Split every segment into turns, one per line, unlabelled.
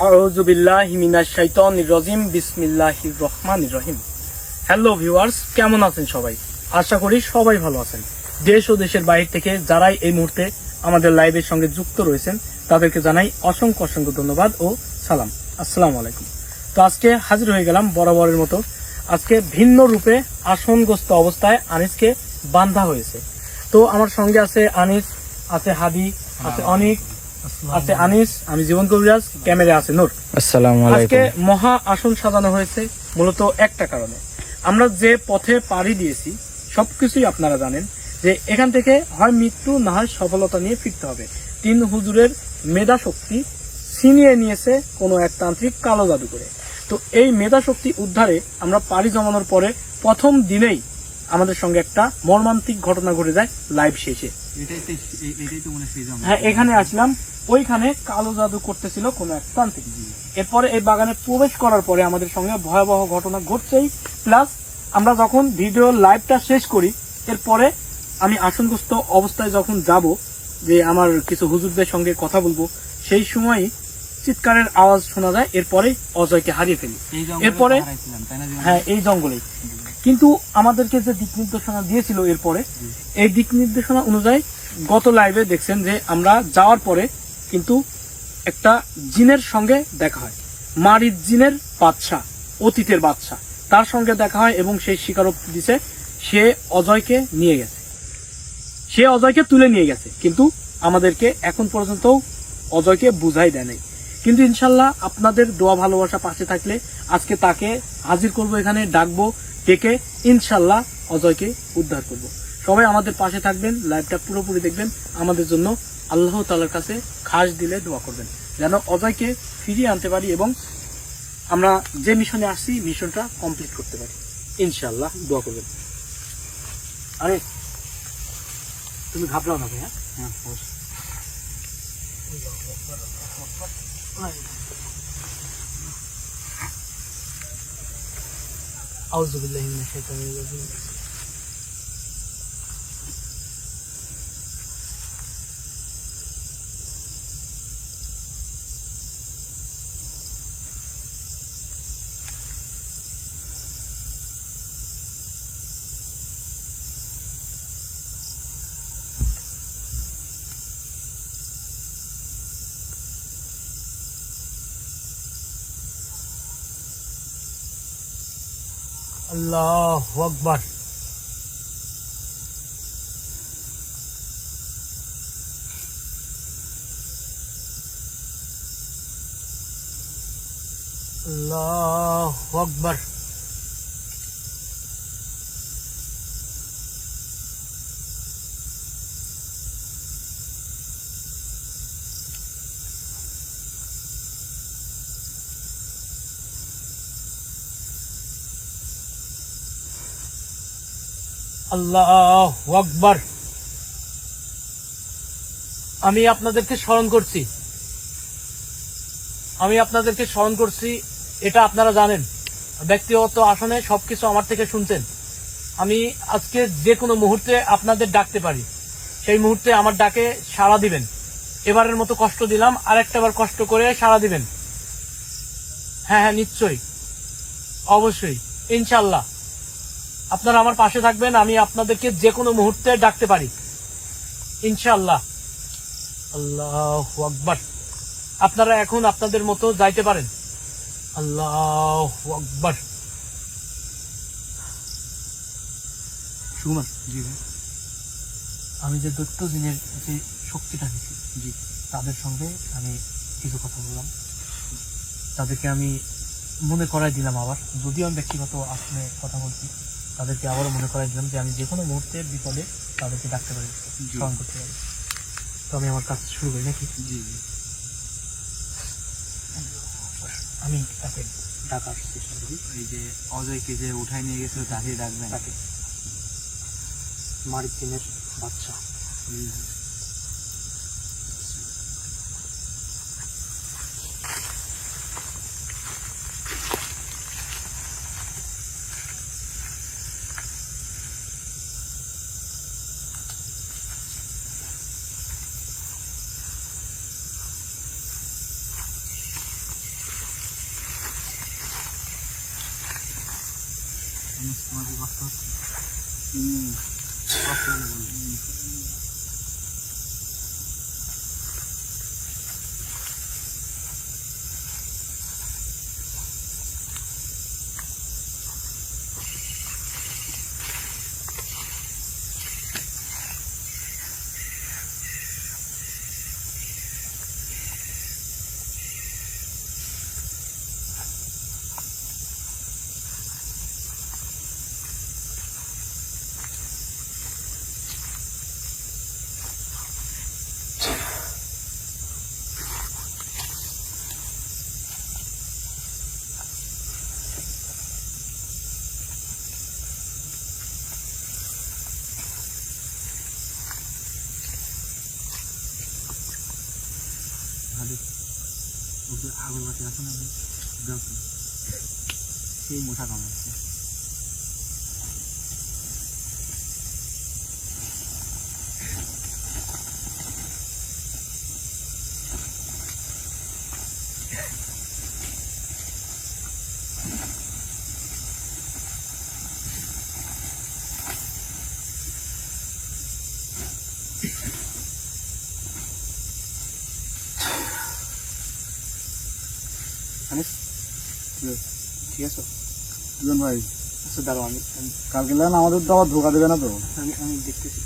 আউযু বিল্লাহি মিনাশ শাইতানির রাজিম বিসমিল্লাহির রহমানির রহিম। হ্যালো ভিউয়ার্স, কেমন আছেন সবাই? আশা করি সবাই ভালো আছেন। দেশ ও দেশের বাইরে থেকে যারাই এই মুহূর্তে আমাদের লাইভের সঙ্গে যুক্ত রয়েছেন তাদেরকে জানাই অসংখ্য অসংখ্য ধন্যবাদ ও সালাম। আসসালামু আলাইকুম। তো আজকে হাজির হয়ে গেলাম বরাবরের মতো। আজকে ভিন্ন রূপে আসনগ্রস্ত অবস্থায় আনিসকে বান্ধা হয়েছে। তো আমার সঙ্গে আছে আনিস, আছে হাদি, আছে অনিক, আছে আনিস, আমি জীবন কবিরাজ, ক্যামেরা আছে নূর।
আসসালামু আলাইকুম।
আজকে মহা আসন সাজানো হয়েছে মূলত একটা কারণে। আমরা যে পথে পাড়ি দিয়েছি সবকিছুই আপনারা জানেন যে এখান থেকে হয় মৃত্যু না হয় সফলতা নিয়ে ফিরতে হবে। তিন হুজুরের মেধা শক্তি ছিনিয়ে নিয়েছে কোনো এক তান্ত্রিক কালো জাদু করে। তো এই মেধা শক্তি উদ্ধারে আমরা পাড়ি জমানোর পরে প্রথম দিনেই আমাদের সঙ্গে একটা মর্মান্তিক ঘটনা ঘটে যায় লাইভ শেষে। হ্যাঁ, এখানে আসলাম, ওইখানে কালো জাদু করতেছিল কোনো এক তান্ত্রিক। এরপরে এই বাগানে প্রবেশ করার পরে আমাদের সঙ্গে ভয়াবহ ঘটনা ঘটছেই, প্লাস আমরা যখন ভিডিও লাইভটা শেষ করি এরপরে আমি আসনগ্রস্ত অবস্থায় যখন যাব যে আমার কিছু হুজুরদের সঙ্গে কথা বলবো, সেই সময়ই চিৎকারের আওয়াজ শোনা যায়। এরপরে অজয়কে হারিয়ে ফেলি। এরপরে হ্যাঁ, এই জঙ্গলেই। কিন্তু আমাদেরকে যে দিক নির্দেশনা দিয়েছিল এরপরে, এই দিক নির্দেশনা অনুযায়ী গত লাইভে দেখছেন যে আমরা যাওয়ার পরে কিন্তু একটা জিনের সঙ্গে দেখা হয়, মারিদ জিনের বাদশা, অতীতের বাদশা, তার সঙ্গে দেখা হয় এবং সেই স্বীকারোক্তি দিছে সে অজয়কে নিয়ে গেছে, সে অজয়কে তুলে নিয়ে গেছে। কিন্তু আমাদেরকে এখন পর্যন্ত অজয়কে বুঝাই দেয় নাই। কিন্তু ইনশাল্লাহ আপনাদের দোয়া ভালোবাসা পাশে থাকলে আজকে তাকে হাজির করব, এখানে ডাকবো, ডেকে ইনশাল্লাহ অজয়কে উদ্ধার করব। সবাই আমাদের পাশে থাকবেন, লাইভটা পুরোপুরি দেখবেন, আমাদের জন্য আল্লাহ তাআলার কাছে খাস দিলে দোয়া করবেন যেন অজয়কে ফিরিয়ে আনতে পারি এবং আমরা যে মিশনে আসছি মিশনটা কমপ্লিট করতে পারি। ইনশাল্লাহ দোয়া করবেন। আরে তুমি ঘাবড়াও না ভাই। হ্যাঁ, আউযু বিল্লাহি মিনাশ শাইতানির রাজিম। আল্লাহু আকবার। আল্লাহু আকবার। আল্লাহু আকবার। আমি আপনাদেরকে স্মরণ করছি, এটা আপনারা জানেন। ব্যক্তিগত আসনে সবকিছু আমার থেকে শুনছেন। আমি আজকে যে কোনো মুহূর্তে আপনাদের ডাকতে পারি, সেই মুহূর্তে আমার ডাকে সাড়া দিবেন। এবারের মতো কষ্ট দিলাম, আরেকটা বার কষ্ট করে সাড়া দিবেন। হ্যাঁ হ্যাঁ, নিশ্চয়ই, অবশ্যই, ইনশাল্লাহ আপনারা আমার পাশে থাকবেন। আমি আপনাদেরকে যে কোনো মুহূর্তে ডাকতে পারি ইনশাআল্লাহ। আল্লাহু আকবার। আপনারা এখন আপনাদের মতো যাইতে পারেন। আল্লাহু আকবার। সুকুমার, জি ভাই, আমি যে দৈত্য জিনের যে শক্তিটা দিচ্ছি, জি, তাদের সঙ্গে আমি কিছু কথা বললাম, তাদেরকে আমি মনে করাই দিলাম। আবার যদিও আমি ব্যক্তিগত আসনে কথা বলছি, তাদেরকে আবারও মনে করাই দিলাম যে আমি যে কোনো মুহূর্তে বিপদে তাদেরকে ডাকতে পারি, স্মরণ করতে পারি। তো আমি আমার কাজ শুরু করি নাকি? জি জি। আমি তাকে ডাকার চেষ্টা করি। এই যে অজয়কে যে উঠাই নিয়ে গেছিল তাকে ডাকবেন, তাকে মারিদ জিনের বাচ্চা।
আগরবাতি আছে না সেই মোটা কামাচ্ছে
ঠিক আছে
ভাই।
আচ্ছা দাঁড়াও, আমি
কালকে আমাদের তো আবার ধোকা দেবে না তো?
আমি দেখতেছি।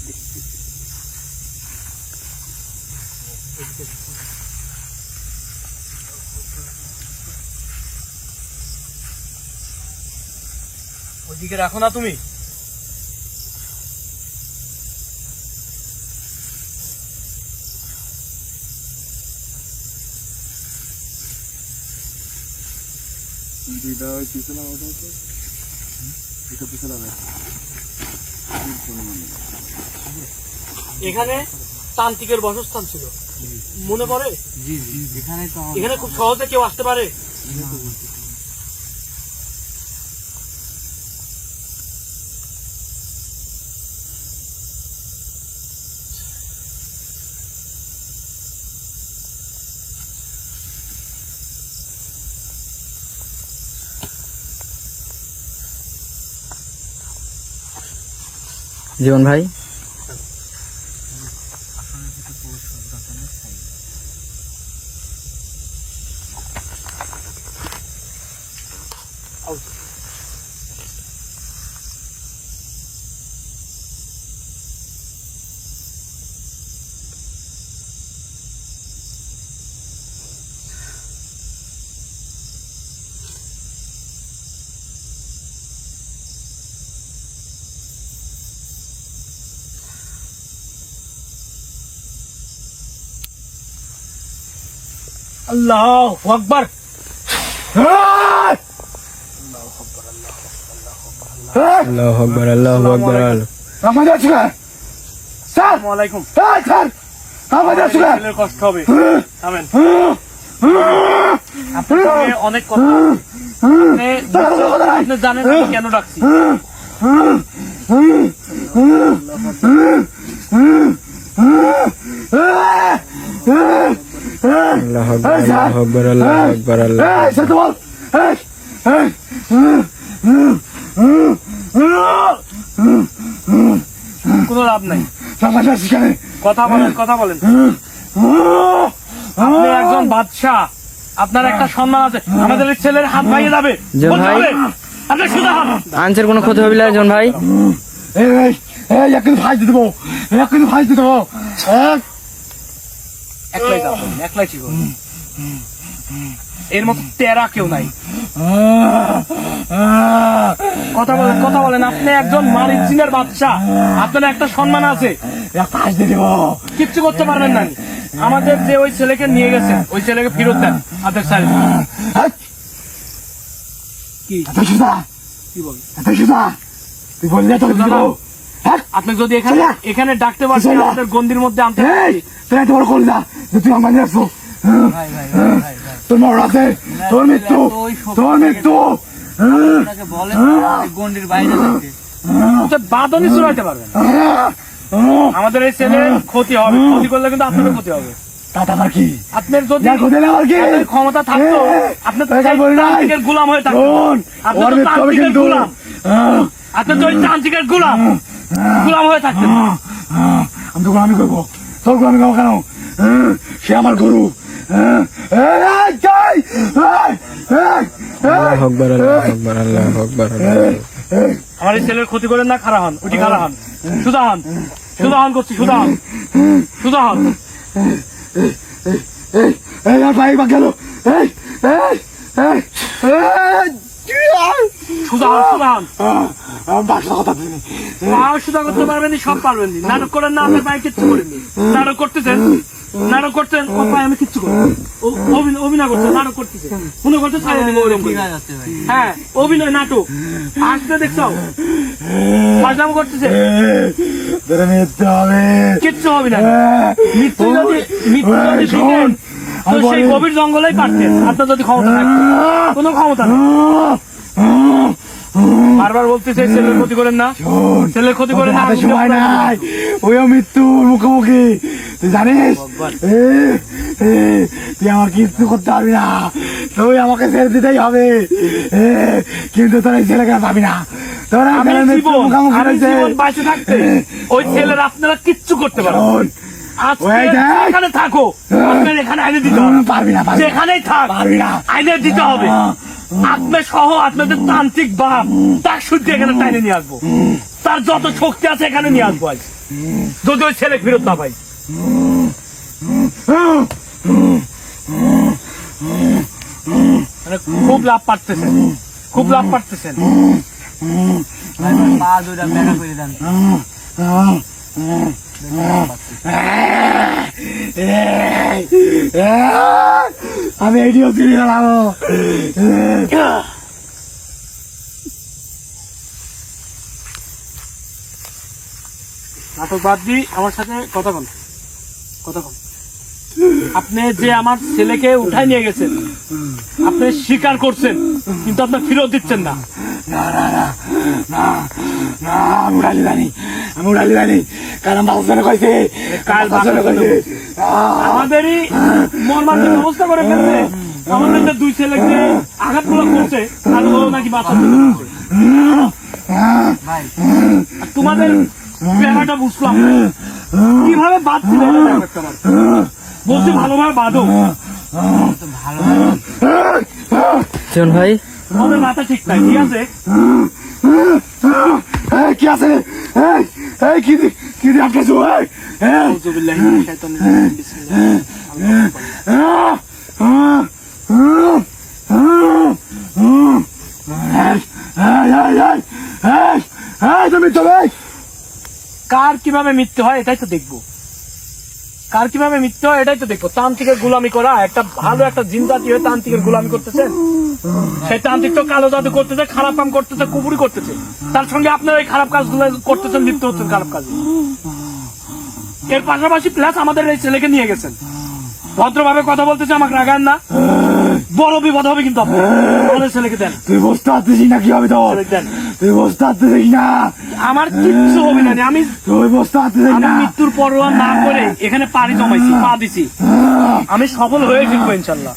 ওইদিকে রাখো না তুমি।
দুইটা ওই পিছনে পিছনে
এখানে তান্ত্রিকের বাসস্থান ছিল, মনে পড়ে?
জি জি,
এখানে খুব সহজে কেউ আসতে পারে।
জীবন ভাই,
আল্লাহু আকবার।
আল্লাহু আকবার, আল্লাহু আকবার।
আমাদের স্যার,
আসসালামু আলাইকুম।
স্যার আমাদের স্যার,
ছেলের কষ্ট হবে। আমেন। আপনার সঙ্গে অনেক কথা। আপনি জানেন আমি কেন ডাকছি।
আল্লাহু আকবার, আল্লাহু আকবার, আল্লাহু আকবার, আল্লাহু
কোনো লাভ নাই, কথা বলেন। আপনি একজন বাদশাহ, আপনার একটা সম্মান আছে। আমাদের এই ছেলের হাত ভাঙিয়ে যাবে।
জন ভাই,
আপনি সোজা হন।
আনসার কোনো ক্ষতি হবে না জন ভাই।
ভাই দেবো।
একলাই যাবেন, একলাই ঠিক হবে। এর মতো তেরা কেউ নাই। কথা বলেন। আপনি একজন মালিক জিনের বাদশাহ, আপনার একটা সম্মান আছে। কিচ্ছু করতে পারবেন না। আমাদের যে ওই ছেলেকে নিয়ে গেছে, ওই ছেলেকে ফেরত দেন। আপনার স্যার কি বল?
তুই বললে তো
আপনি যদি এখানে ডাকতে পারছেন, আপনার গন্ডির মধ্যে আনতে
তোর কল না, তুই আমার আসছো। তোর মর আছে, তোর মৃত্যু, তোর মৃত্যু।
গন্ডির বাইরে বাদনি চুরাইতে পারবেন। আমাদের এই ছেলে ক্ষতি হবে, ক্ষতি করলে কিন্তু আপনারও ক্ষতি হবে। আপনার যদি ক্ষমতা থাকতো, আপনি গোলাম হয়ে থাকতেন। আপনি তো ওই তান্ত্রিকের গোলাম হয়ে থাকতেন।
আমি তো গোলামি করবো, তোর গোলামি করবো কেন? সে আমার গরু।
আল্লাহু আকবার, আল্লাহু আকবার, আল্লাহু আকবার, আল্লাহু আকবার।
আমার এই ছেলের ক্ষতি করেন না, খাড়া হন, উঠি খাড়া হন, সুদা হন, সুদা হন করছি, সুদা হন, সুদা হন।
ভাই বা গেল,
সুদা হন, সুদা হন।
বাসা কথা দিনি।
পাও সুদা করতে পারবেন, সব পারবেন। নাটক করেন না, আপনার পায়ে কিচ্ছু করেননি। নাটক করতেছেন, নাটক করতেন, ওর পায়ে আমি কিচ্ছু করি অভিনয় করছেন, নাটক করতেছে, মনে করতে ছাড়িয়ে দিব। হ্যাঁ, অভিনয় নাটক আসতে দেখছো, ফাজলাম করতেছে,
মৃত্যু হবে,
কিচ্ছু হবে না। মৃত্যু যদি দিতেন, তো সেই গভীর জঙ্গলেই পারতেন, আপনার যদি ক্ষমতা থাকতো। কোনো ক্ষমতা নেই। বারবার বলতেছে ছেলের ক্ষতি করেন না, ছেলের ক্ষতি করেন না।
সময় নাই, ওইও মৃত্যুর মুখোমুখি, তুই জানিস? তুই আমার কিছু করতে পারবি না, তুই আমাকে ছেড়ে দিতেই হবে, কিন্তু তোর এই ছেলেকে পাবি না। তোরা মুখোমুখি রয়েছে,
বাঁচে থাকতে ওই ছেলের আপনারা কিচ্ছু করতে পারবেন। এখানে থাকো, আপনার এখানে আইনে দিতে হবে,
পারবি না,
যেখানেই থাক
পারবি না,
আইনে দিতে হবে। আপনার সহ আপনাদের তান্ত্রিক বাপ তার শুদ্ধ এখানে টাইনে নিয়ে আসবো, তার যত শক্তি আছে এখানে নিয়ে আসবো আজ, যদি ওই ছেলে ফেরত না পাই। মানে খুব লাভ পাচ্ছেন, খুব লাভ পাচ্ছেন।
আমি এইটিও ফিরে গেলাম।
নাটক বাদ দিয়ে আমার সাথে কথা বল, কথা বল। আপনি যে আমার ছেলেকে উঠাই নিয়ে গেছেন, আপনি স্বীকার করছেন, কিন্তু আপনি ফেরত দিচ্ছেন না।
আমি উড়ালি জানি, আমি উড়ালি জানি, কারণ বাসনে কইছে,
কাল
বাসনে কইছে
আমাদেরই মর্মান্তিক অবস্থা করে ফেলছে। আমাদের যে দুই ছেলেকে আঘাতগুলো করছে, তাহলে নাকি বাঁচা তোমাদের ব্যাপারটা বুঝলাম কিভাবে বাঁচছিল। বলছি ভালোভাবে বাঁধো,
জীবন ভাই
আমাদের মাথা ঠিক নাই, ঠিক আছে?
কি আছে? কি আপনার
কার কিভাবে মৃত্যু হয় এটাই তো দেখবো, কার কিভাবে মৃত্যু হয় এটাই তো দেখবো। তান্ত্রিকের গোলামি করা, একটা ভালো একটা জিন জাতি হয়ে তান্ত্রিকের গোলামি করতেছেন। সেই তান্ত্রিক তো কালো জাদু করতেছে, খারাপ কাম করতেছে, কুপুরি করতেছে, তার সঙ্গে আপনারা এই খারাপ কাজগুলো করতেছেন, লিপ্ত হচ্ছেন খারাপ কাজে। এর পাশাপাশি প্লাস আমাদের এই ছেলেকে নিয়ে গেছেন। ভদ্রভাবে কথা বলতেছে, আমাকে রাগান না, বড় বিপদ হবে কিন্তু। আপনি আমাদের ছেলেকে দেন।
তুই বুঝতে পারতেছিস না কি হবে তোর? তুই বুঝতে পারতেছিস না?
আমার কিচ্ছু হবে না, আমি
তুই বুঝতে পারতেছিস
আমি
না?
মৃত্যুর পরোয়া না করে এখানে পাড়ি জমাইছি, পা দিছি, আমি সফল হয়ে ফিরবো ইনশাল্লাহ।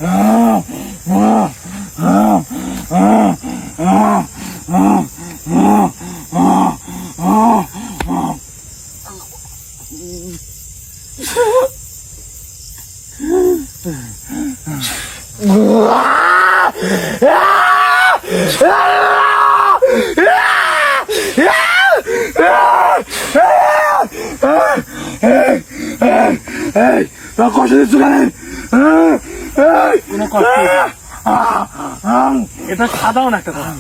কষ্ট দিচ্ছ কেন?
কোনো কষ্ট নেই। এটা সাধারণ একটা কষ্ট।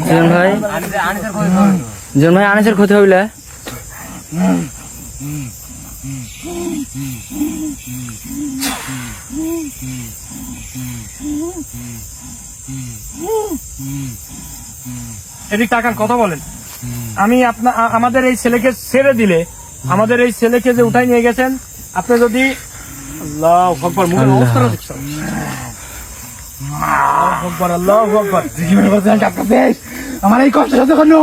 জীবন ভাই, জীবন ভাই আনিসের ক্ষতি হইলে
এদিক তাকান, কথা বলেন। আমি আমাদের এই ছেলেকে ছেড়ে দিলে, আমাদের এই ছেলেকে যে উঠাই নিয়ে গেছেন, আপনি যদি আল্লাহু আকবার, মুখের অবস্থাটা দেখছেন, আল্লাহু আকবার, আল্লাহু আকবার।
আমার এই কষ্ট সাথে কোনো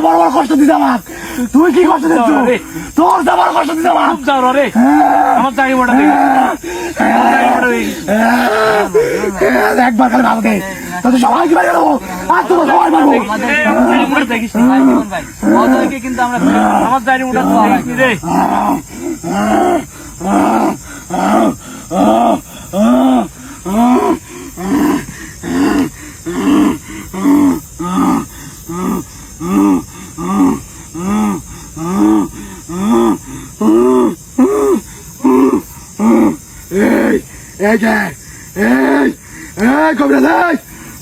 বড় বড় কষ্ট দিতে আমার তুই কি কষ্ট দিচ্ছ
রে।
তোর যাবার কষ্ট দিচ্ছ আমার
খুব যাও রে আমার দাড়ি মোটা দেখি আমার দাড়ি মোটা দেখি
একবার খালি ভালো দে তো সবাইকে বাইরে দেবো আর তোকে সবাই মারবো
দাড়ি মোটা দেখিস নি।
ওদেরকে কিন্তু আমরা
আমার দাড়ি মোটা দেখিস নি রে
এই এই যে এই কবিরাজ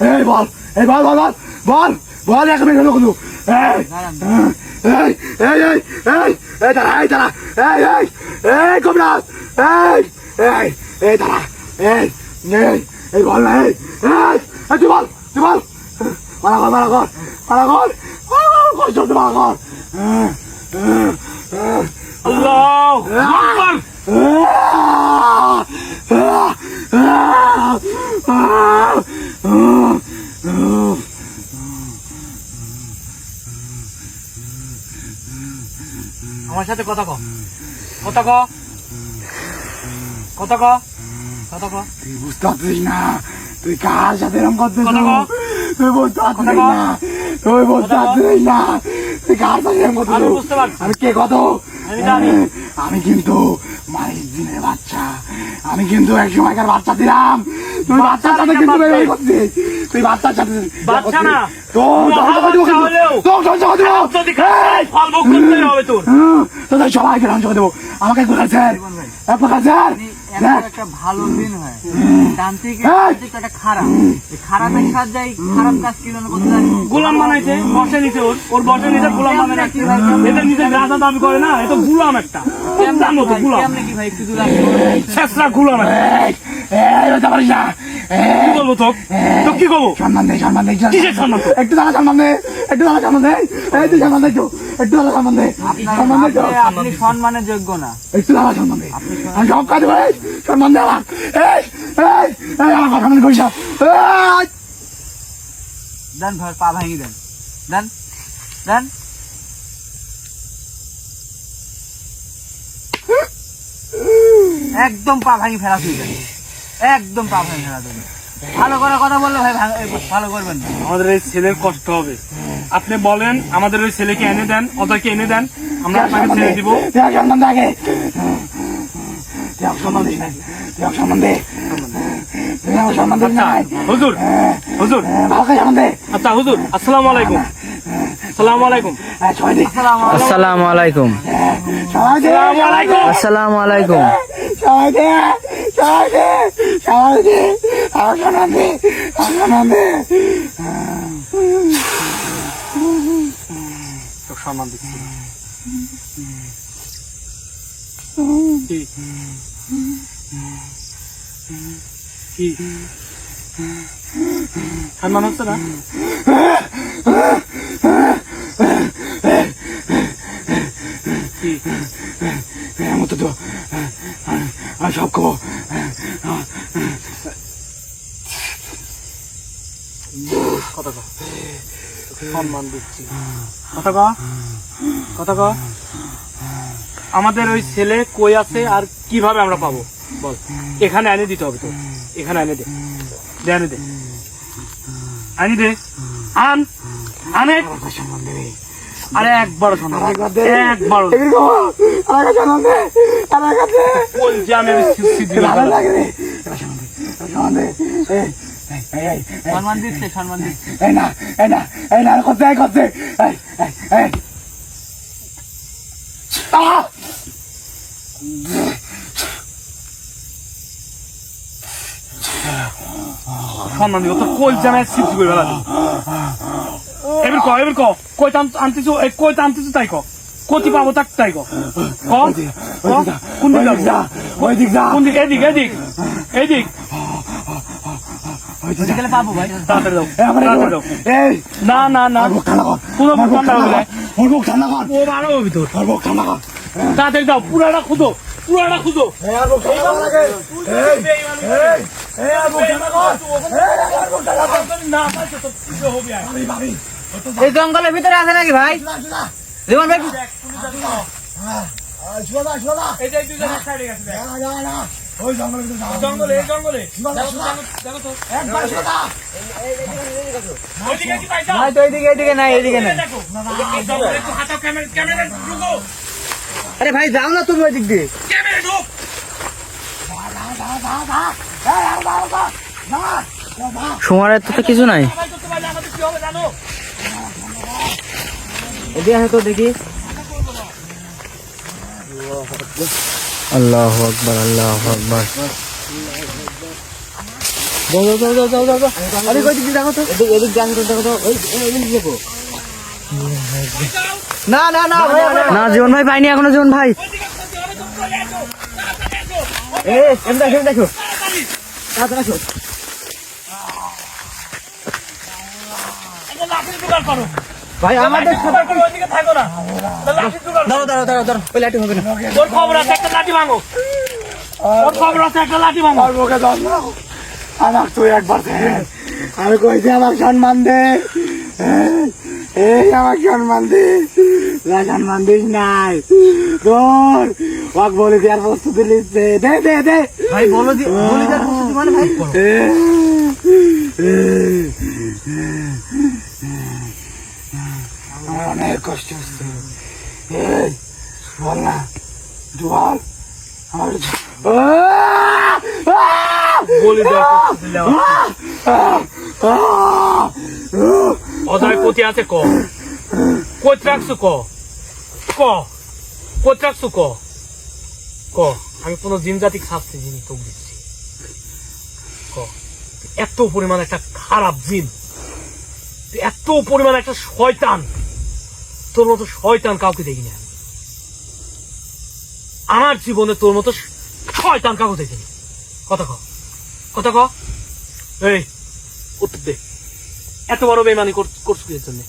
এই বল এই বল বল বল বল বল এক মিনিট হলো কিন্তু এই এই এই এই এই এই দাঁড়া এই দাঁড়া এই এই এই কবিরাজ এই এই এই দাঁড়া এই এই এই বল না এই এই তুই বল মারা কর কষ্ট হচ্ছে মারা কর
আল্লাহ আকবার আমার সাথে কথা ক কথা ক কথা ক কথা ক
তুই বুঝতে পারছিস না তুই কার সাথে এরকম করছিস
কথা কও।
তুই বুঝতে পারছিস
কথা কও।
না তুই বুঝতে
কথা কও।
পারছিস না তুই কার সাথে এরকম করছিস
আমি বুঝতে পারছি।
আমি কে কত
আমি জানি।
আমি কিন্তু মালিক দিনের বাচ্চা আমি কিন্তু এক সময়কার বাচ্চা দিলাম তুই বাচ্চার সাথে কিন্তু
বাচ্চা
বের করছিস তুই বাচ্চার সাথে
বাচ্চা না।
তোর
মহা বাচ্চা হলেও। যদি খাস, ফল ভোগ করতেই হবে তোর
তোদের সবাইকে ধ্বংস করে দেবো আমাকে একটু স্যার একটু স্যার
একটা ভালো দিন হয় তান্ত্রিক একটা খারাপ এই খারাপের সাহায্যে খারাপ কাজ কি জন্য করতে জানি
গোলাম বানাইছে বসে নিছে ওর বসে নিছে গোলাম বানাই রাখছে এদের নিজের রাজা দাবি করে না এ তো গুলাম একটা জান মতো গুলাম
কেমনে কি ভাই একটু দূর
শেষরা গুলাম একটা
পারিস না
কি বলবো তো তো কি করবো
সম্মান দে
কিসের সম্মান তোর?
একটু দাঁড়া সম্মান দে একটু দাঁড়া সম্মান দে এই তুই সম্মান দে একটু দাঁড়া সম্মান দে সম্মান দে তো
আপনি সম্মানের যোগ্য না
একটু দাঁড়া সম্মান দে আমি সব কাজ করে সম্মান দে আমার এই এই এই আমার কথা মনে করিস না এই!
দেন ভাই পা ভাঙি দেন দেন দেন একদম পা ভাঙি ফেলা তুই একদম পা ভাঙি ফেলা তুই ভালো করে কথা বললে ভাই ভালো করবেন না
আমাদের এই ছেলের কষ্ট হবে আপনি বলেন আমাদের ওই ছেলেকে এনে দেন ওদেরকে এনে দেন আমরা আপনাকে ছেড়ে দিব
তুই সম্মান দে আগে তুই সম্মান দিস না তুই সম্মান দে তুই সম্মান দিস না
হুজুর হুজুর
ভালো করে সম্মান দে
আচ্ছা হুজুর আসসালামু আলাইকুম আসসালামু আলাইকুম
সবাই দে
আসসালামু আলাইকুম
সবাই দে
আসসালামু আলাইকুম
আসসালামু আলাইকুম
সবাই দে সবাই দে সবাই দে আমার সম্মান দে আমার সম্মান দে
তোর সম্মান দিচ্ছি কি কি সম্মান হচ্ছে না কি
এমন তো আমি সব খাবো
কথা কও সম্মান দিচ্ছি কথা কও আমাদের ওই ছেলে কই আছে আর কিভাবে আমরা পাবো বল এখানে এনে দিতে হবে তো এখানে এনে দে এনে দে আনি দে আনে
সম্মান দেবে
আরে একবার সম্মান একবার
আমাকে সম্মান দে আমাকে
বলছি আমি
ভালো লাগে রে সম্মান দে
সম্মান দিচ্ছে সম্মান দিচ্ছে
এই না করতে
সম্মান দিব তো কই জানায় সিদ্ধি করে বেলা এবার ক কই আনতেছো কই আনতেছো তাই ক কতি পাবো তাই ক কোন দিক যাবো?
ওই দিক যা
কোন দিক এদিক
গেলে পাবো ভাই
তাড়াতাড়ি দাও তাড়াতাড়ি দাও
এই
না না না
মুখ ঠান্ডা কর
পুরো মুখ ঠান্ডা হবে না।
ওর মুখ ঠান্ডা কর
ও আরো হবে তোর
ওর মুখ ঠান্ডা কর
তাড়াতাড়ি দাও পুরাটা খুঁজো
আর মুখ ঠান্ডা কর আগে আর মুখ ঠান্ডা কর
না পাইছো তো কিছু হবে আর।
ভাবি
এই জঙ্গলের ভিতরে আছে নাকি ভাই
জীবন ভাই
শোনা শোনা
এই যে দুজন এক সাইডে গেছে দেখ।
না ওই জঙ্গলে কিন্তু যাওয়া
জঙ্গলে এই জঙ্গলে
শোনা,
দেখো তো,
শোনা।
দেখো তো
একবার শোনা
ওইদিকে কি পাইছো?
ভাই তো এইদিকে নাই এইদিকে নাই
দেখো এই জঙ্গলে একটু হাতাও ক্যামেরা ঢুকো
আরে ভাই যাও না তুমি ওই দিক দিয়ে
ক্যামেরা ঢুক
সময়ের তো কিছু নাই
সবাই করতে পারলে আমাদের কি হবে জানো
এদিকে আসো তো দেখি আল্লাহু আকবার আল্লাহু আকবার যাও আরে কই দিকে দেখো তো এদিক যান তো দেখো তো ওই এদিক দেখো
না ভাই
না জীবন ভাই পাইনি এখনো জীবন ভাই
ওইদিকে করতে হবে তুমি চলে আসো তাড়াতাড়ি আসো
এম দেখো
তাড়াতাড়ি
আসো
একটা লাঠির জোগাড় করো
ভাই আমাদের
জোগাড় করো ওইদিকে থাকো না একটা লাঠির জোগাড় করো।
দাঁড়াও ওই লাঠি হবে না
তোর খবর আছে একটা লাঠি ভাঙো তোর খবর আছে একটা লাঠি ভাঙো
আর মুখে দম দাও আমার তুই একবার দে আমি কইছি আমার সম্মান দে এই আমার সম্মান দে না সম্মান দিস নাই তোর ওয়াক বলে দেওয়ার প্রস্তুতি নিচ্ছে দে
ভাই বলে দেওয়ার প্রস্তুতি মানে ভাই
আমার অনেক কষ্ট হচ্ছে এই বল না জোয়াল আমার
বলি দাও অজয় কোথায় আছে ক কই রাখছো ক কই রাখছো ক আমি কোনো জিন জাতি শাস্তি জিনিস তোকে দিচ্ছি ক এত পরিমাণ একটা খারাপ জিন এত পরিমাণ একটা শয়তান তোর মতো শয়তান কাউকে দেখিনি আমি আমার জীবনে তোর মতো শয়তান কাউকে দেখিনি কথা ক এই উত্তর দে এত বড় বেমানি করছো কিসের জন্য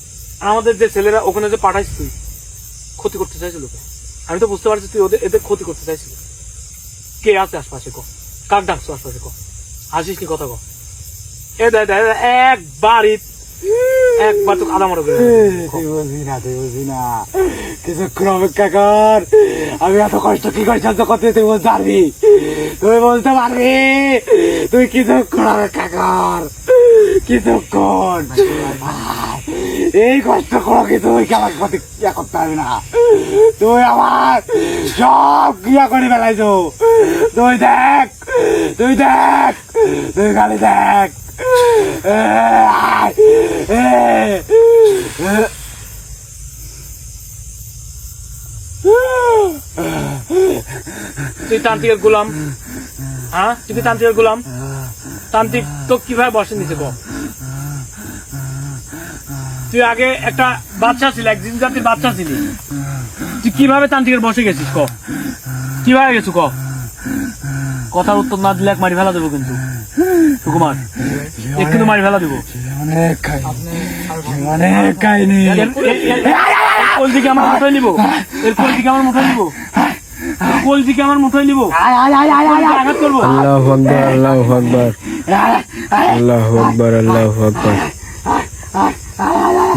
আর আমাদের যে ছেলেরা ওখানে যে পাঠাইছ তুই ক্ষতি করতে চাইছিল ওকে আমি তো বুঝতে পারছি তুই এদের ক্ষতি করতে চাইছিল কে আছে আশপাশে ক কাক ডাকছো আশপাশে ক হাসিস নি কথা ক এ একবার তো আদা মরো
তুই বুঝবি না কিছুক্ষণ অপেক্ষা কর আমি এত কষ্ট কি করে সহ্য করতে তুই বলতে পারবি তুই কিছুক্ষণ অপেক্ষা কর কিছুক্ষণ এই কষ্ট করো কি তুই আমার ক্ষতি ইয়া করতে পারবি না তুই আমার সব ক্রিয়া করে বেলাইছো তুই দেখ তুই খালি দেখ
তুই তান্ত্রিকের গোলাম হ্যাঁ তুই কি তান্ত্রিকের গোলাম তান্ত্রিক তো কিভাবে বসে নিচে ক তুই আগে একটা বাচ্চা ছিল এক জিন জাতির বাচ্চা ছিলি তুই কিভাবে তান্ত্রিকের বসে গেছিস ক কিভাবে গেছো ক কথার উত্তর না দিলে এক মারি ফেলা দেবো কিন্তু সুকুমার একটু মারি ফেলা দেবো
অনেক কাহিনী
কলজিকে আমার মুঠোয় নিবো কলজিকে আমার মুঠোয় নিবো আঘাত করবো
আল্লাহু আকবার আল্লাহু আকবার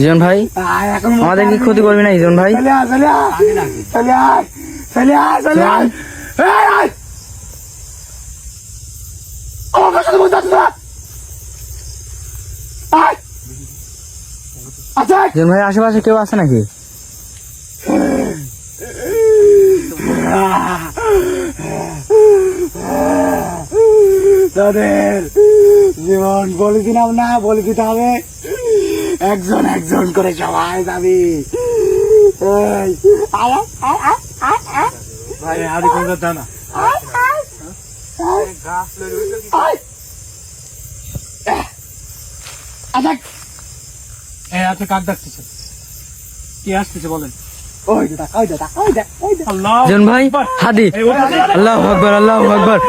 জীবন ভাই আমাদের কি ক্ষতি করবি না জীবন ভাই জীবন ভাই আশেপাশে কেউ আছে নাকি
তাদের জীবন বলে দিলাম না বলে দিতে হবে একজন করে সবাই যাবি
ভাই আরে কোন কথা না আচ্ছা কাক ডাকতেছে কে আসতেছে বলেন
জীবন ভাই হাদি আল্লাহু আকবার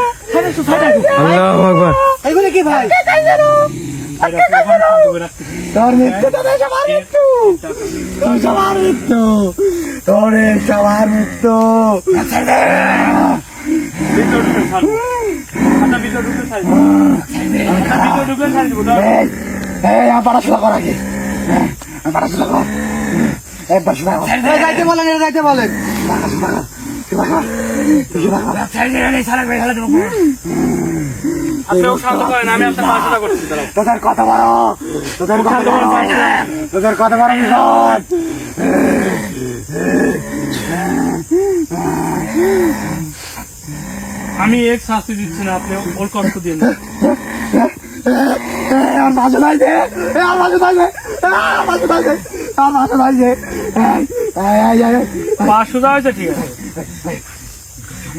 এগুলো কি ভাই
তোর মৃত্যু সবার মৃত্যু পড়াশোনা কর আগে পড়াশোনা কর একবার শুনে
যাইতে বলেন, এটা যাইতে বলেন।
আপনিও শান্ত করেন, আমি আপনার পাশটা করছি। দাঁড়াও।
তোদের কথা বলো, তোদের কথা বলো, তোদের কথা বলো ভীষণ।
আমি এক শাস্তি দিচ্ছি না, আপনি ওর কষ্ট দিয়ে নেন।
আর মাঝে দাইছে, আর মাঝে দাইছে, আর মাঝে দাইছে, আর মাঝে দাইছে।
পা সোজা হয়েছে, ঠিক আছে।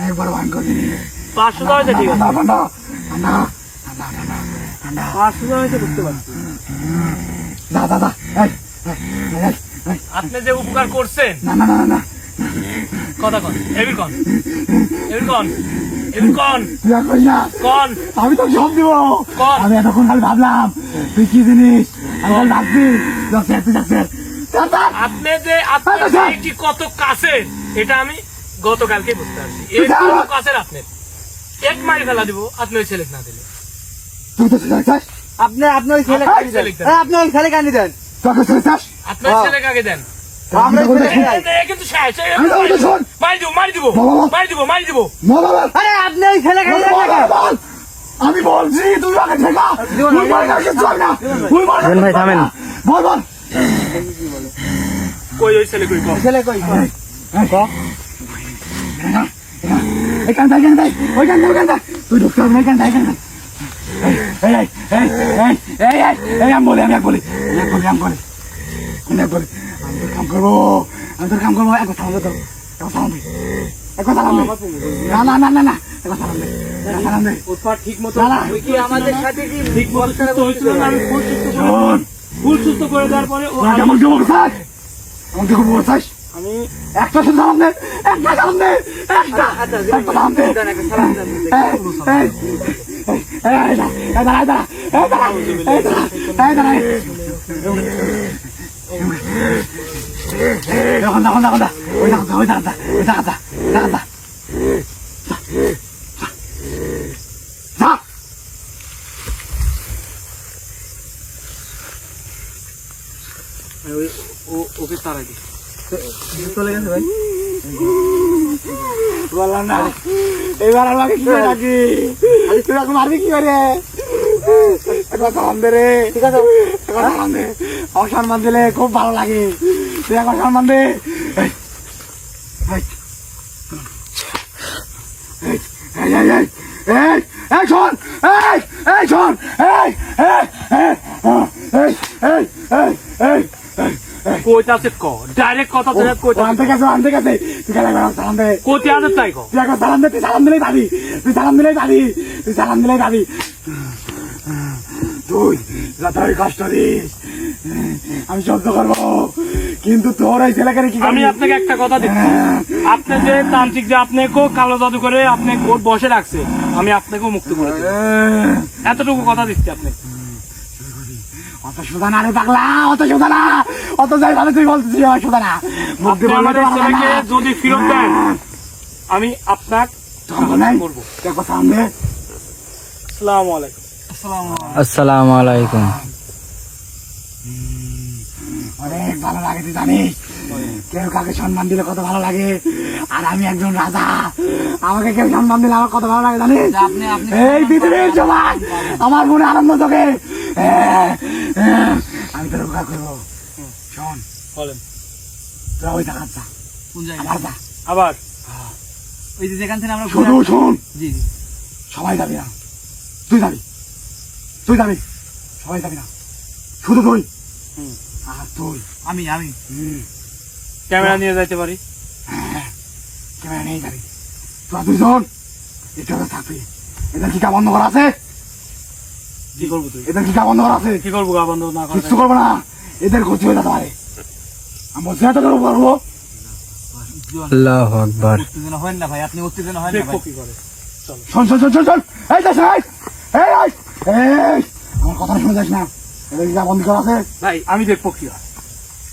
একবার ভান করে দিন।
পা সোজা হয়েছে, ঠিক আছে।
ঠান্ডা ঠান্ডা
পা সোজা হয়েছে, বুঝতে পারছি।
না দাদা,
আপনি যে উপকার করছেন,
না না না না,
কথা কন, এবির কন, এবির কন, এবির কন,
তুই আর করিস না।
কন,
আমি তো সব দিব।
কন।
আমি এতক্ষণ খালি ভাবলাম তুই কি জিনিস, আমি খালি ভাবছি তুই যাচ্ছে।
আপনি যে কি কত কাছে, এটা আমি গতকালকে বুঝতে পারছি। এই কত কাছের আপনি এক মাইল ফেলা দিব, আপনি ওই ছেলে না দিলে।
তুই তো যাচ্ছিস,
আপনি আপনি ওই ছেলে
আপনি ওই ছেলেকে দেন।
আপনি ওই ছেলে কান্দি দেন।
তুই তো যাচ্ছিস।
আপনি ওই ছেলেকে আগে দেন।
আমরা ওই ছেলেকে দেন।
কিন্তু শেষ,
আমি তো বলতে শোন।
মারি দিব, মারি দিব, মারি দিব, মারি দিব।
বল,
আরে আপনি ওই ছেলে কান্দি দেন।
বল। আমি বলছি তুই আগে ঠেকা, তুই বলে না কিছু হয় না, তুই বলে না।
জীবন ভাই থামেন।
বল বল।
কই ওই ছেলে, কই কম।
ছেলে কই?
এখান থেকে ওইখান তুই ঢুকতে হবে না, এখান থেকে আমি বলি আমি কাম করবো, একবার সালাম দে, একবার সালাম দে, না না না না না, একবার সালাম দে, সালাম দে।
ওর পা ঠিক মতো
না, না।
ওই কি আমাদের সাথে কি
ঠিক মতো সুস্থ হয়েছিল না, আমি ফুল সুস্থ করে
শোন,
ফুল সুস্থ করে দেওয়ার পরে ও
তোরা কেমন কেমন চাস, আমাকে খুব বলছিস,
আমি
একটা শুধু সালাম দে, একটা সালাম দে, একটা সালাম দে।
ওকে তার আগে
চলে গেছে ভাই।
বললাম না এবার আমাকে কি করে ডাকি, তুই এখন মারবি কি করে, একবার সালাম দে রে, ঠিক আছে একবার সালাম দে, আমার সম্মান দিলে খুব ভালো লাগে, তুই একবার সম্মান দে। শোন, শোন,
কইতে আছে ক ডাইরেক্ট কথা বলে কইতে
আনতে গেছে তুই গেলে সালাম দে,
কইতে আছে তাই ক
তুই একবার সালাম দে, তুই সালাম দিলেই পাবি, তুই সালাম দিলেই পাবি। তুই যতই কষ্ট দিস আমি সহ্য করবো, কিন্তু তোর এই ছেলেকে কি
আমি আপনাকে একটা কথা দিচ্ছি, আপনি যে তান্ত্রিক যে আপনাকেও কালো জাদু করে আপনি কোর্ট বসে রাখছে, আমি আপনাকেও মুক্ত করে দেব, এতটুকু কথা দিচ্ছি আপনি।
অত সোজা না রে পাগলা, অত সোজা না, অত যাই ভাবে তুই বলতেছিস আমার সোজা না।
আপনি আমাদের ছেলেকে যদি ফিরত দেন আমি আপনার করবো।
দেখো সামনে
আসসালামু আলাইকুম।
আসসালামু আলাইকুম।
অনেক ভালো লাগে, তুই জানিস কেউ কাকে সম্মান দিলে কত ভালো লাগে, আর আমি একজন রাজা, আমাকে কেউ সম্মান দিলে আমার কত ভালো লাগে জানিস। এই পৃথিবীর সবাই আমার মনে আনন্দ চোখে, আমি তোর উপকার করবো। শোন
বলেন
তোরা ওই জায়গা যা,
কোন জায়গায়?
আবার যা,
আবার
ওই যে যেখান থেকে আমরা
শুধু শোন,
জি জি
সবাই যাবি না, তুই যাবি, সবাই যাবি না, শুধু তুই আর তুই।
আমি
ক্যামেরা নিয়ে যাইতে পারি।
ক্যামেরা নিয়ে যাবি, তোরা দুজন একটু থাকবি। এদের কি বন্ধ করা আছে,
কি করবো তুই?
এদের কি বন্ধ করা আছে,
কি করবো গা বন্ধ না করে?
কিচ্ছু করবো না, এদের ক্ষতি হয়ে যেতে পারে। আমি বলছি না তোকে করবো,
আল্লাহু আকবার।
উত্তেজনা হয় না ভাই, আপনি উত্তেজনা হয় না
দেখবো
ভাই।
কি করে।
শোন, এই যাস না, এই আমার কথা শুনে যাস না, এদের কি বন্ধ করা আছে,
ভাই আমি দেখবো কি হয়,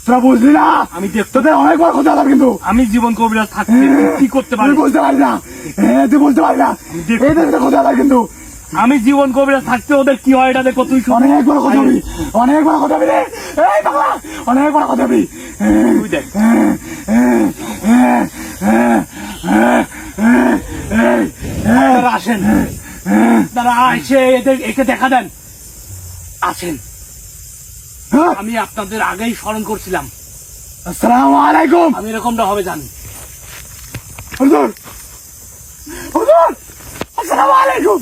তোরা বুঝলি না,
আমি দেখবো।
তোদের অনেক বড় ক্ষতি হবে কিন্তু
আমি জীবন কবিরাজ থাকতে কি করতে পারি?
তুই বুঝতে পারি না, তুই বুঝতে পারি না,
দেখবো।
এদের ক্ষতি হবে কিন্তু
আমি জীবন কবিরাজ থাকতে ওদের কি হয় এটা দেখো তুই শোন।
অনেক বড় কথা বলি, অনেক বড় কথা বলি রে। এই বাবা, অনেক বড় কথা বলি।
তুই দেখ আপনারা আসেন, তারা এসে এদের একে দেখা দেন। আসেন, আমি আপনাদের আগেই স্মরণ করছিলাম,
আসসালামু আলাইকুম।
আমি এরকমটা হবে জানি।
হুজুর, হুজুর, আসসালামু আলাইকুম।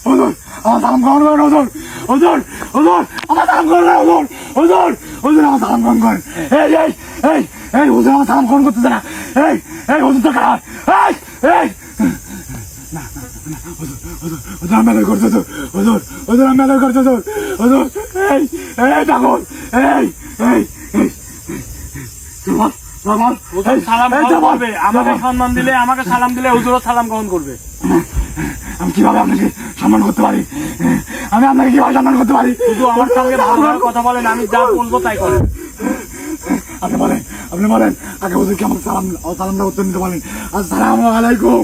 হুজুর, আমার সালাম গ্রহণ করেন। হুজুর, হুজুর, হুজুর, আমার সালাম গ্রহণ করেন। হুজুর, হুজুর, হুজুর, আমার সালাম গ্রহণ করেন। এই এই এই এই হুজুর আমার সালাম গ্রহণ করতেছে না। এই এই হুজুর তো খারাপ। এই এই না, না, না, হুজুর, হুজুর, হুজুর, আমি আদর করছি। হুজুর, হুজুর, হুজুর, আমি আদর করছি। হুজুর, হুজুর, এই এই ঠাকুর, এই এই এই বাবা, বাবা,
হুজুর সালাম গ্রহণ করবে, আমাকে সম্মান দিলে, আমাকে সালাম দিলে হুজুরও সালাম গ্রহণ করবে।
আমি কিভাবে আপনাকে সম্মান করতে পারি? আমি আপনাকে কিভাবে সম্মান করতে পারি?
শুধু আমার সঙ্গে ভালোভাবে কথা বলেন, আমি যা বলবো তাই করেন।
আপনি বলেন, আপনি বলেন, আগে হুজুরকে আমার সালামটা উত্তর দিতে বলেন। আসসালামু আলাইকুম।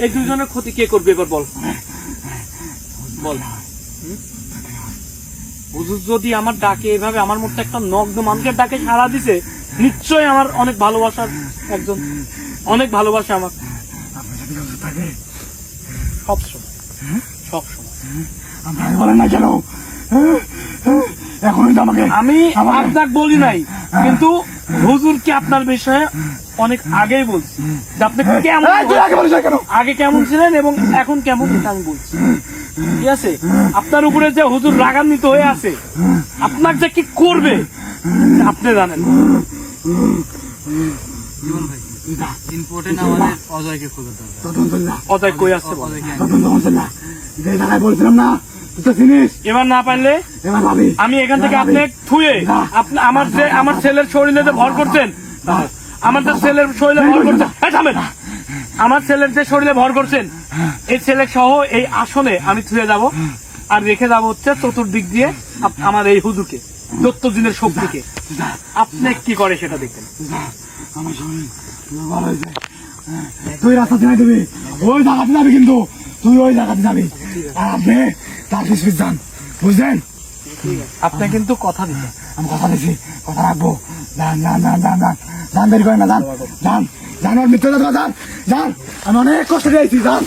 এই দুজনের ক্ষতি কে করবে এবার বল, বল। হুজুর যদি আমার ডাকে এভাবে, আমার মধ্যে একটা নগ্ন মানুষের ডাকে সাড়া দিছে, নিশ্চয়ই আমার অনেক ভালোবাসার একজন, অনেক ভালোবাসে আমার।
আপনার সাথে হুজুর থাকে?
সবসময়, সবসময়।
আপনাকে বলেন না কেন? এখনই তো আমাকে
আমি আপনাকে বলি নাই, কিন্তু হুজুরকে আপনার বিষয়ে অনেক আগেই বলছি যে আপনি কেমন,
এই, তুই আগে বলিস না কেন?
আগে কেমন ছিলেন এবং এখন কেমন, এটা আমি বলছি। ঠিক আছে, আপনার উপরে যে হুজুর রাগান্বিত হয়ে আছে, আপনার যে কি করবে আপনি জানেন।
জীবন ভাই, ইম্পর্টেন্ট আমাদের অজয়কে খোঁজা দরকার।
তদন্ত না,
অজয় কই আছে বল।
অজয়কে
তদন্ত হচ্ছে না। যে জায়গায় বলছিলাম না, তুই তো চিনিস।
এবার না পারলে
এবার ভাবি
আমি এখান থেকে আপনি থুয়ে আমার যে আমার ছেলের শরীরে যে ভর করছেন, আমার যে ছেলের শরীরে ভর করছেন, এই থামেন। আমার ছেলের যে শরীরে ভর করছেন, এই ছেলে সহ এই আসনে আমি থুয়ে যাব, আর রেখে যাব হচ্ছে চতুর্দিক দিয়ে আমার এই হুজুরকে, দত্তদিনের শক্তিকে। আপনি কি করে সেটা দেখবেন।
আমার শরীর ভালো হয়েছে। তুই রাস্তা চিনাই দিবি, ওই জায়গাতে যাবি, কিন্তু তুই ওই জায়গাতে যাবি, আর আপনি তার পিছপিছ যান, বুঝলেন?
আপনি কিন্তু কথা দিচ্ছেন।
আমি কথা দিচ্ছি, কথা রাখবো। যান, যান, যান, যান, যান, যান, দেরি করেন না, যান, যান, যান, ওর মৃত্যু যান, যান, যান, আমি অনেক কষ্ট পেয়েছি, যান।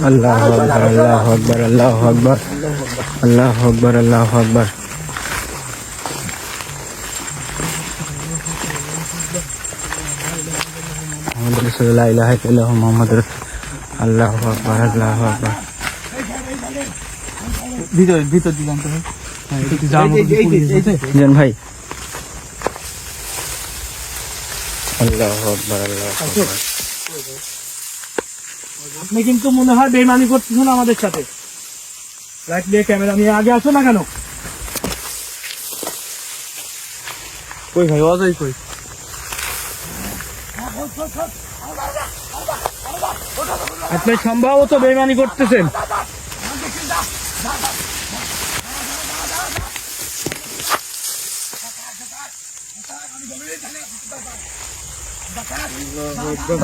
আল্লাহ আকবার, আল্লাহ আকবার, আল্লাহ আকবার, আল্লাহ আকবার, আল্লাহ আকবার। মুহাম্মদ রাসূলুল্লাহ, লা ইলাহা ইল্লাল্লাহু মুহাম্মাদুর রাসূলুল্লাহ। আল্লাহু আকবার, আল্লাহু আকবার।
ভিতর ভিতর দিলাম তো ভাই।
জন ভাই, আল্লাহু আকবার, আল্লাহু আকবার।
আপনি কিন্তু মনে হয় বেইমানি করতেছেন আমাদের সাথে। লাইট দিয়ে ক্যামেরা নিয়ে আগে আসো না কেন?
কই ভাই, অজয় কই?
আপনি সম্ভবত বেইমানি করতেছেন।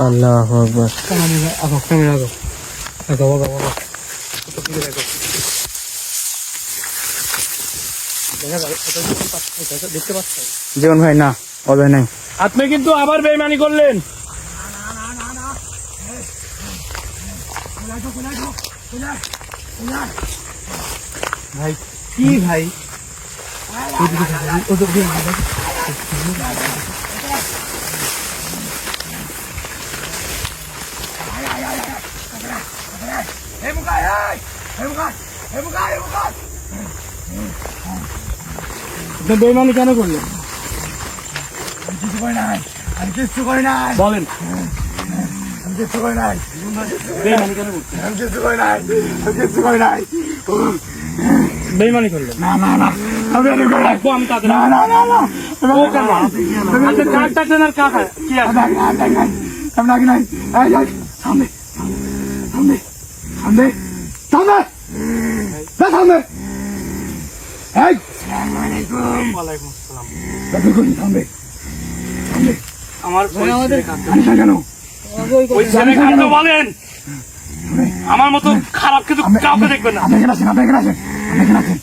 আল্লাহু আকবার। জীবন ভাই, না অজয় নাই।
আপনি কিন্তু আবার বেইমানি করলেন।
ভাই কি ভাই?
এই মুখায়, এই মুখায়, এই মুখায়, এই মুখায়।
আপনি বেইমানি কেন করলেন
আমি কিছু করি নাই, আমি কিচ্ছু করি নাই,
বলেন।
আমি কিচ্ছু করি নাই,
বেইমানি কেন করছেন?
আমি কিচ্ছু করি নাই, আমি কিচ্ছু করি নাই।
বেইমানি করলেন।
না, না, না, আমি এরকম করি নাই।
রাখবো আমি তাকে।
না, না, না, না,
ও কেন? আপনি কার ডাকলেন আর কাকা কি আছে?
আমি ডাকি নাই, আমি ডাকি নাই। এই, এই, সামনে, সামনে, সামনে, সামনে, সামনে। এই,
ওয়ালাইকুম আসসালাম।
সামনে, সামনে।
আমার পরিচয় কাকে?
জানিস না কেন?
ওই ছেলেখানে তো বলেন আমার মতো খারাপ কিন্তু কাউকে দেখবেন না।
আপনি এখানে আছেন, আপনি এখানে আছেন, আপনি এখানে আছেন।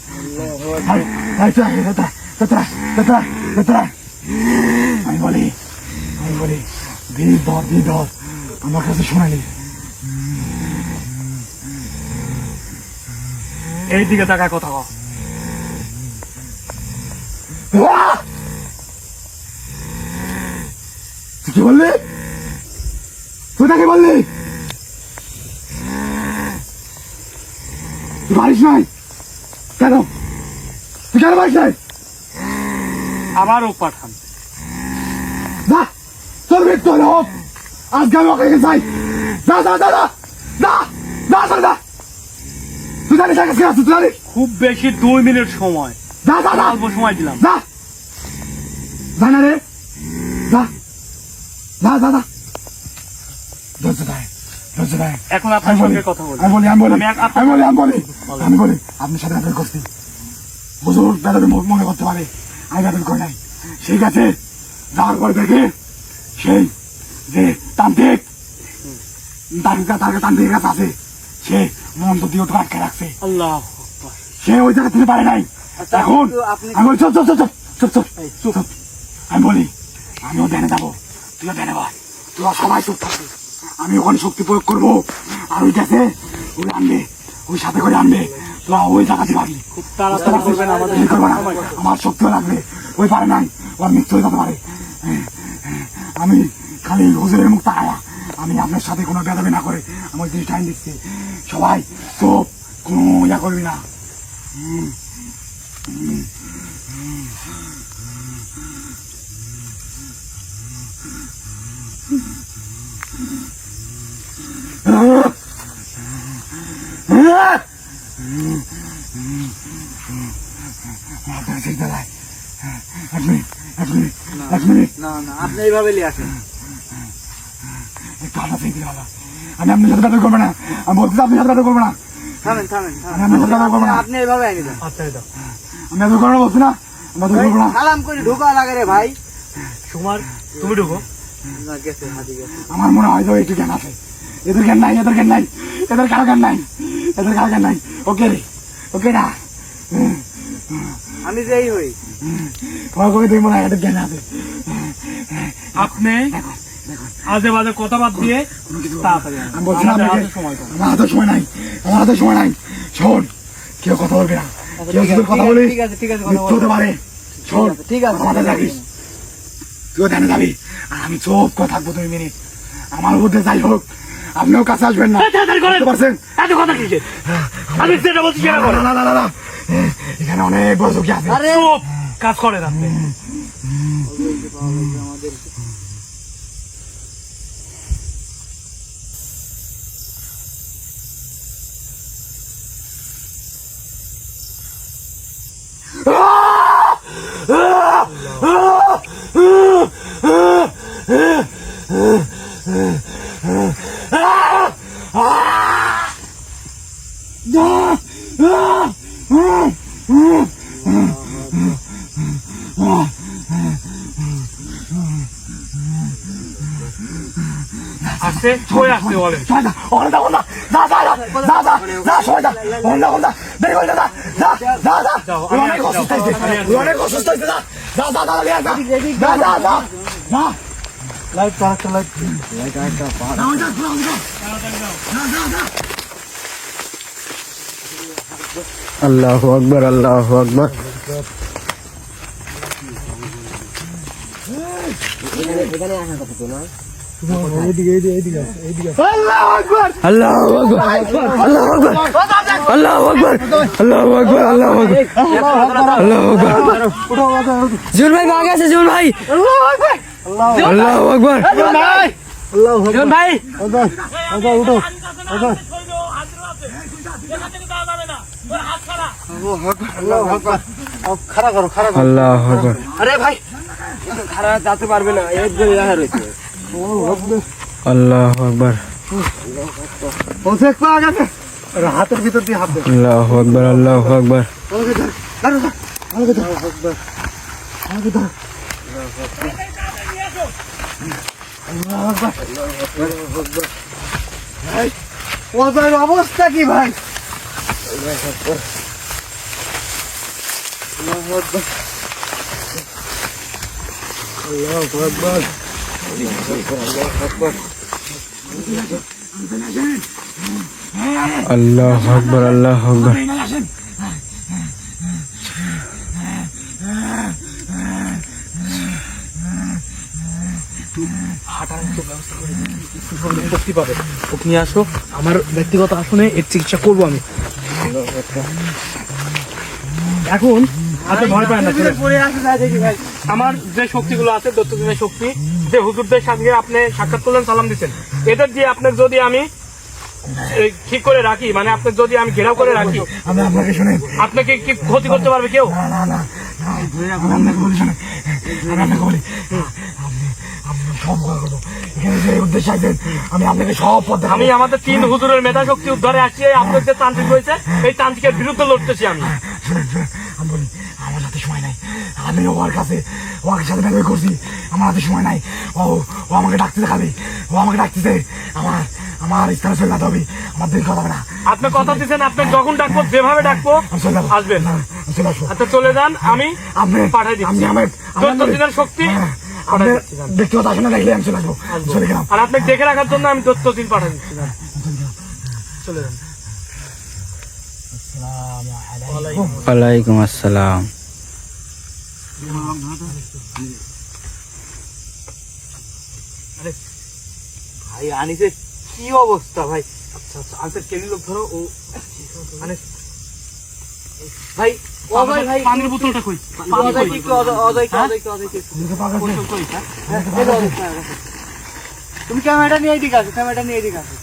আমি বলি ধীর ধর আমার কাছে শোনালি।
এই দিকে তাকায় কথা কও।
তুই কি বললি? তুই তাকে বললি তুই পারিস নাই কেন? তুই কেন পারিস নাই?
আবারও পাঠান।
যা, তোর মৃত্যু হলে হোক। আজকে আমি ওকে চাই। যা যা যা যা যা যা চলে যা। তুই জানিস আগে কে আছে? তুই জানিস?
খুব বেশি 2 মিনিট সময়,
যা যা যা
অল্প সময় দিলাম।
যা যা না রে, যা যা যা যা। ধৈর্য ধর, ধৈর্য ধর।
এখন আপনার সঙ্গে কথা বলি।
আমি বলি আপনি সাথে ব্যাপার করছি। হুজুর ব্যাপারে মনে করতে পারে আমি ব্যাপার করে নাই। ঠিক আছে, যাওয়ার পর দেখে সেই যে তান্ত্রিক তান্ত্রিকের কাছে আছে, সে মন্ত্র দিয়ে ওটা আটকে রাখছে।
আল্লাহ
সে ওই জায়গা থেকে পারে নাই। এখন আমি বলি চুপ চুপ চুপ চুপ চুপ চুপ চুপ। আমি বলি আমিও ধ্যানে যাবো, তুইও ধ্যানে বল, তোরা সবাই চুপ থাকবি। আমি ওখানে শক্তি প্রয়োগ করবো, আর ওই গেছে ওই আনবে, ওই সাথে করে আনবে। তোরা ওই জায়গাতে পারবি,
খুব তাড়াতাড়ি করবেন। আমাদের
আমার শক্তিও লাগবে। ওই পারে নাই, ওর মৃত্যু হয়ে যেতে পারে। আমি খালি হুজুরের মুখ তাকায়া আমি আপনার সাথে কোনো বেদাবি না করে আমি ওই জিনিস টাইম দিচ্ছি। সবাই চুপ, কোনো ইয়া করবি না।
না না, আপনি এইভাবে নিয়ে আসেন।
একটু আলাদা থেকে আলাদা। আমি আপনার সাথে ব্যাপার করবো না। আমি বলছি আপনি সাথে ব্যাপার করবো না।
থামেন থামেন
আমি আপনার সাথে ব্যাপার করবো না।
আপনি এইভাবে আনি দেন।
আচ্ছা এটা
আমি ব্যাপার করবো বলছি না, আমি ব্যাপার করবো না।
সালাম করে ঢোকা লাগে রে ভাই।
সুমার তুমি ঢুকো।
না, গেছে হাতি গেছে।
আমার মনে হয় তো একটু জ্ঞান আছে। এদের জ্ঞান নাই, এদের জ্ঞান নাই, এদের কারো জ্ঞান নাই, এদের কারো জ্ঞান নাই। ওকে রে, ওকে না।
আমি যেই হই
তোমার কবে তুমি মনে হয় এদের জ্ঞান আছে।
আপনি আজে বাজে কথা বাদ দিয়ে তাড়াতাড়ি আসুন।
আমি বলছি না
আমাদের
আপনাকে,
হাতে সময় কম।
আমার হাতে সময় নাই, আমার হাতে সময় নাই। শোন, কেউ কথা বলবে না, কেউ শুধু কথা বলে
ঠিক আছে ঠিক আছে, কথা
মৃত্যু হতে পারে। শোন,
ঠিক আছে,
কথা রাখিস, তুইও ধ্যানে যাবি, আর আমি চোখ করে থাকবো 2 মিনিট। আমার মধ্যে যাই হোক, আপনিও কাছে আসবেন না,
তাড়াতাড়ি করেন।
বুঝতে পারছেন?
এত কথা কিসের? আমি যেটা বলছি সেটা করেন।
না না না না, এখানে অনেক বড় ঝুঁকি আছে।
আরে
চুপ, কাজ করেন আপনি।
আমাদের
আসতে কই আসতে বলেন।
যা যা, ওখানে যা, ওখানে যা, যা যা যা, যা যা, সবাই যা, ওখানে যা, ওখানে যা, বের করে যা, যা যা যা,
যাও,
ওই অনেক অসুস্থ হয়েছে, ওই অনেক অসুস্থ হয়েছে, যা যা যা যা, যা যা যা যা যা।
লাইট কারেক্ট লাইট
না, ওই যা, ঘুরা, ঘুরা। যা যা যা।
আল্লাহু আকবার, আল্লাহু আকবার।
আল্লাহু আকবার,
আল্লাহু আকবার, আল্লাহু আকবার, আল্লাহু আকবার, আল্লাহু আকবার, আল্লাহু আকবার, আল্লাহু আকবার। জুন ভাই ভাগ আছে, জুন ভাই। আল্লাহু আকবার। জুন ভাই
খাড়া করো খাড়া করো।
আল্লাহু আকবার।
আরে ভাই খাড়া যেতে পারবে না, এক ধরে রাখা রয়েছে।
আল্লাহু আকবার,
অনেক পাওয়া গেছে। হাতের ভিতর দিয়ে হাত দে।
আল্লাহু আকবার, আল্লাহু আকবার।
আমাকে ধর, আমাকে ধর, আমাকে ধর।
ওদের অবস্থা কি ভাই?
আল্লাহু আকবার আল্লাহু আকবার
শক্তি পাবে। ওকে নিয়ে আসো, আমার ব্যক্তিগত আসনে এর চিকিৎসা করবো আমি। এখন আপনি ভয় পায় না, আমার যে শক্তিগুলো আছে দত্তদিনের শক্তি, যে হুজুরদের সঙ্গে আপনি সাক্ষাৎ করলেন, সালাম দিচ্ছেন, এটা দিয়ে আপনার যদি আমি ঠিক করে রাখি, মানে আপনার যদি আমি ঘেরাও করে রাখি,
আমি আপনাকে শুনে
আপনাকে কি ক্ষতি করতে পারবে কেউ?
না না না আমি আপনাকে বলি শুনে, আমি আপনাকে বলি আমি সব কথা করবো। এখানে যে উদ্দেশ্যে আসবেন আমি আপনাকে সব পথ দেখাবো।
আমি আমাদের 3 হুজুরের মেধা শক্তি উদ্ধারে আসছি, আপনার যে তান্ত্রিক রয়েছে এই তান্ত্রিকের বিরুদ্ধে লড়তেছি আমি।
শুনেন আমি বলি আমার হাতে সময় নাই, আমি ওর কাছে ওর সাথে বের করছি, আমার হাতে সময় নাই। ও ও আমাকে ডাকতে দেখাবে, ও আমাকে ডাকতেছে, আমার স্থানে চলে যেতে হবে, আমার দেরি কথা হবে না।
আপনি কথা দিচ্ছেন, আপনি যখন ডাকবো, যেভাবে ডাকবো
আমি চলে যাবো,
আসবেন।
আমি চলে আসবো।
আচ্ছা চলে যান, আমি
আপনি
পাঠাই দিচ্ছি।
আমি
দত্তদিনের শক্তি
আপনি ব্যক্তিগত আসনে দেখলে আমি চলে আসবো, চলে গেলাম।
আর আপনি দেখে রাখার জন্য আমি দত্তদিন পাঠাই দিচ্ছি। চলে যান।
ওয়ালাইকুম আসসালাম
ভাই আনিসের কি অবস্থা ভাই? আচ্ছা আচ্ছা আনসার কেলি লোক ধরো। ও আনিস ভাই,
অজয় ভাই,
পানির বোতলটা কই?
অজয় কি অজয় তুমি ক্যামেরাটা নিয়ে এদিকে আসো, ক্যামেরাটা নিয়ে এদিকে আসো।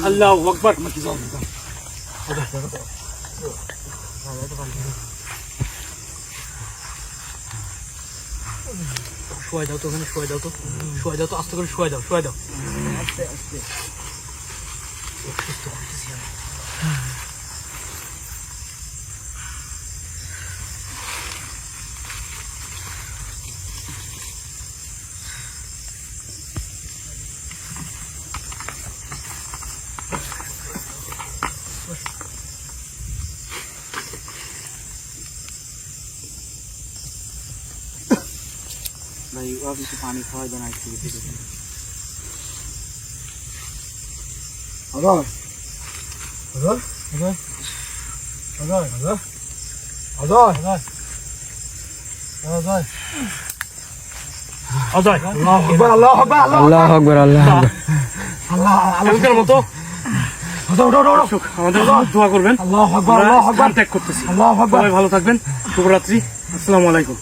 আল্লাহু আকবার। শোয়া দাও তো, ওখানে শোয়া দাও তো, শোয়া দাও তো, আস্তে করে শোয়া দাও, শোয়া দাও।
ভাই ও কিছু পানি খাওয়াই দেন আইসি থেকে।
অজয় অজয় অজয় অজয় অজয় অজয় অজয়
অজয়,
আল্লাহু আকবার আল্লাহু আকবার
আল্লাহু আকবার আল্লাহু আকবার
আল্লাহ
আজকের মতো
ওঠো ওঠো ওঠো
আমাদের জন্য দোয়া করবেন।
আল্লাহু আকবার
আমরা
আল্লাহু আকবার
ত্যাগ করতেছি।
আল্লাহু আকবার
সবাই ভালো থাকবেন। শুভরাত্রি, আসসালামু আলাইকুম।